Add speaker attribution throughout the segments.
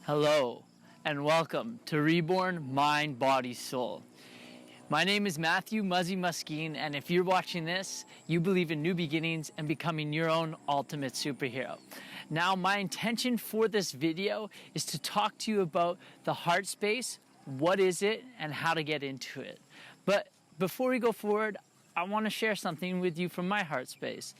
Speaker 1: Hello, and welcome to Reborn Mind, Body, Soul. My name is Matthew Muzzy Muskeen, and if you're watching this, you believe in new beginnings and becoming your own ultimate superhero. Now, my intention for this video is to talk to you about the heart space, what is it, and how to get into it. But before we go forward, I want to share something with you from my heart space.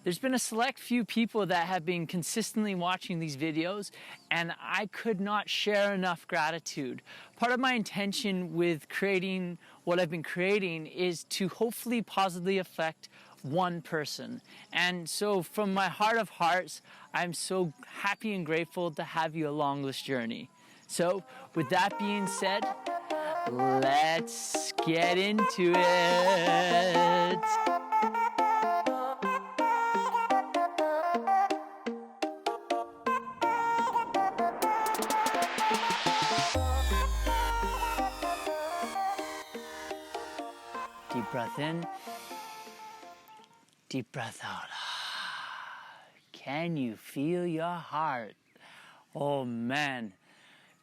Speaker 1: There's been a select few people that have been consistently watching these videos, and I could not share enough gratitude. Part of my intention with creating what I've been creating is to hopefully positively affect one person. And so from my heart of hearts, I'm so happy and grateful to have you along this journey. So with that being said, let's get into it. Deep breath in, deep breath out. Can you feel your heart? Oh man,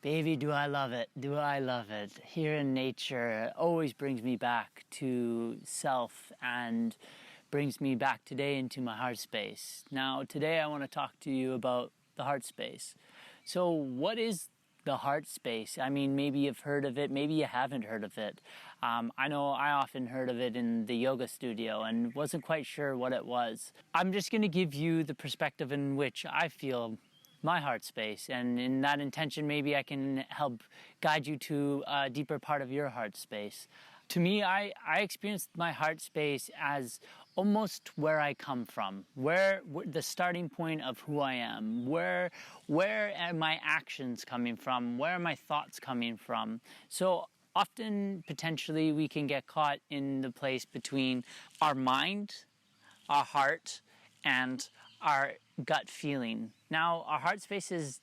Speaker 1: baby, do I love it, do I love it. Here in nature, it always brings me back to self and brings me back today into my heart space. Now, today I want to talk to you about the heart space. So what is the heart space? I mean, maybe you've heard of it, maybe you haven't heard of it. I know I often heard of it in the yoga studio and wasn't quite sure what it was. I'm just going to give you the perspective in which I feel my heart space, and in that intention, maybe I can help guide you to a deeper part of your heart space. To me, I experienced my heart space as almost where I come from, where the starting point of who I am, where are my actions coming from, where are my thoughts coming from. So often, potentially, we can get caught in the place between our mind, our heart, and our gut feeling. Now, our heart space is,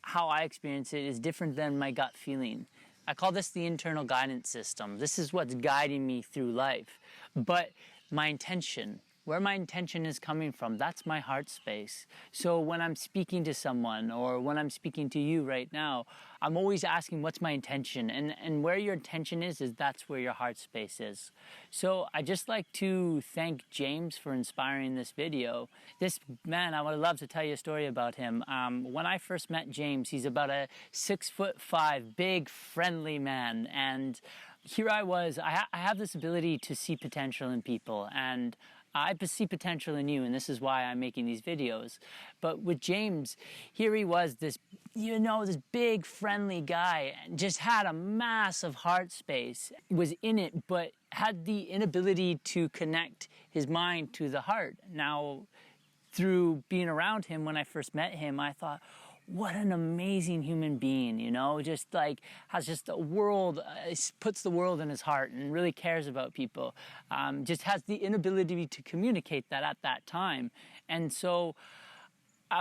Speaker 1: how I experience it, is different than my gut feeling. I call this the internal guidance system. This is what's guiding me through life. But my intention, where my intention is coming from, that's my heart space. So when I'm speaking to someone or when I'm speaking to you right now, I'm always asking, what's my intention? And where your intention is that's where your heart space is. So I just like to thank James for inspiring this video. This man, I would love to tell you a story about him. When I first met James, he's about a 6'5", big, friendly man. And here I was, I have this ability to see potential in people, and I see potential in you, and this is why I'm making these videos. But with James, here he was, this big, friendly guy, just had a massive heart space, was in it, but had the inability to connect his mind to the heart. Now, through being around him when I first met him, I thought, what an amazing human being, just like has just a world, puts the world in his heart and really cares about people. Just has the inability to communicate that at that time. And so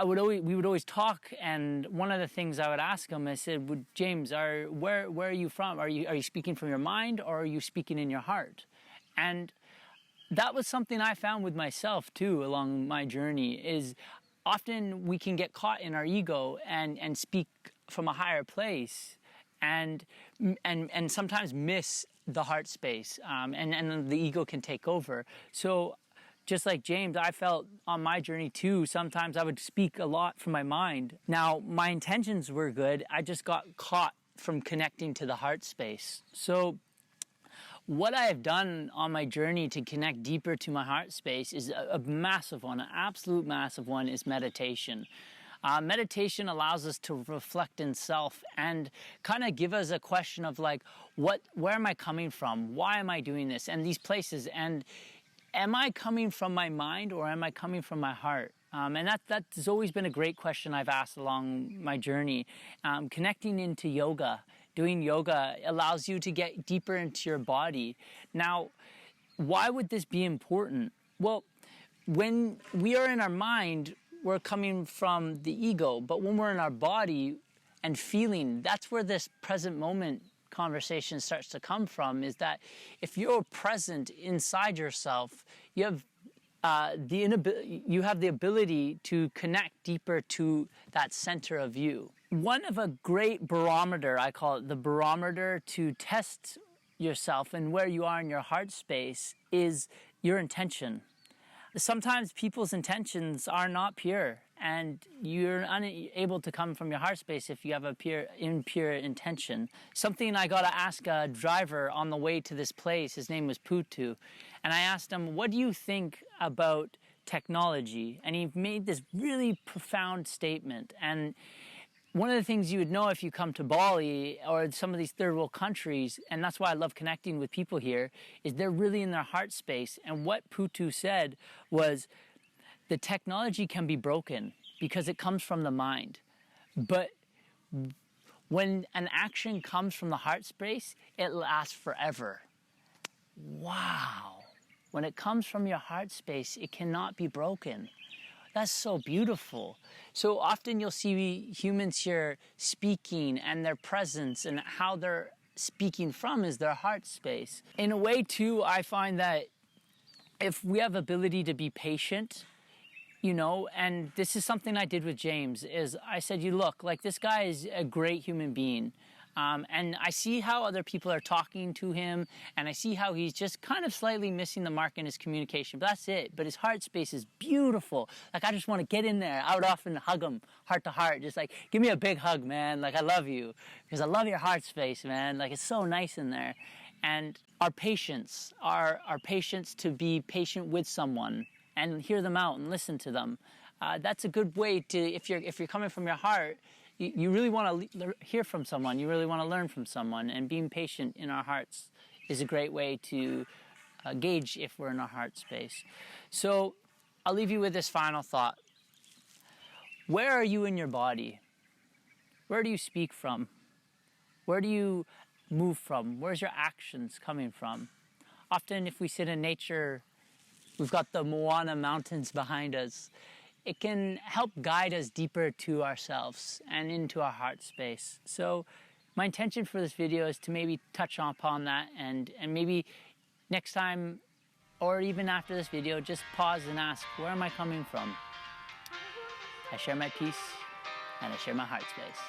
Speaker 1: we would always talk, and one of the things I would ask him, I said, James, where are you from? Are you speaking from your mind, or are you speaking in your heart? And that was something I found with myself too along my journey, is often we can get caught in our ego and speak from a higher place and sometimes miss the heart space, and the ego can take over. So just like James, I felt on my journey too, sometimes I would speak a lot from my mind. Now, my intentions were good, I just got caught from connecting to the heart space. So what I have done on my journey to connect deeper to my heart space is a massive one, an absolute massive one, is meditation. Meditation allows us to reflect in self and kind of give us a question of like, where am I coming from? Why am I doing this? And these places, and am I coming from my mind or am I coming from my heart? And that's always been a great question I've asked along my journey. Connecting into yoga, doing yoga allows you to get deeper into your body. Now, why would this be important? Well, when we are in our mind, we're coming from the ego, but when we're in our body and feeling, that's where this present moment conversation starts to come from, is that if you're present inside yourself, you have the ability to connect deeper to that center of you. one of a great barometer, I call it the barometer to test yourself and where you are in your heart space, is your intention. Sometimes people's intentions are not pure, and you're unable to come from your heart space if you have a impure intention. Something I got to ask a driver on the way to this place, his name was Putu, and I asked him, what do you think about technology? And he made this really profound statement. And one of the things you would know if you come to Bali or some of these third world countries, and that's why I love connecting with people here, is they're really in their heart space. And what Putu said was, the technology can be broken because it comes from the mind. But when an action comes from the heart space, it lasts forever. Wow. When it comes from your heart space, it cannot be broken. That's so beautiful. So often you'll see humans here speaking, and their presence and how they're speaking from is their heart space. In a way too, I find that if we have ability to be patient, you know, and this is something I did with James, is I said, you look, like this guy is a great human being. And I see how other people are talking to him, and I see how he's just kind of slightly missing the mark in his communication, but that's it. But his heart space is beautiful. Like, I just want to get in there. I would often hug him heart to heart, just like, give me a big hug, man. Like, I love you, because I love your heart space, man. Like, it's so nice in there. And our patience, our patience to be patient with someone and hear them out and listen to them. That's a good way to, if you're coming from your heart, you really want to hear from someone. You really want to learn from someone. And being patient in our hearts is a great way to gauge if we're in our heart space. So I'll leave you with this final thought. Where are you in your body? Where do you speak from? Where do you move from? Where's your actions coming from? Often if we sit in nature, we've got the Moana Mountains behind us. It can help guide us deeper to ourselves and into our heart space. So my intention for this video is to maybe touch upon that, and maybe next time or even after this video, just pause and ask, where am I coming from? I share my peace and I share my heart space.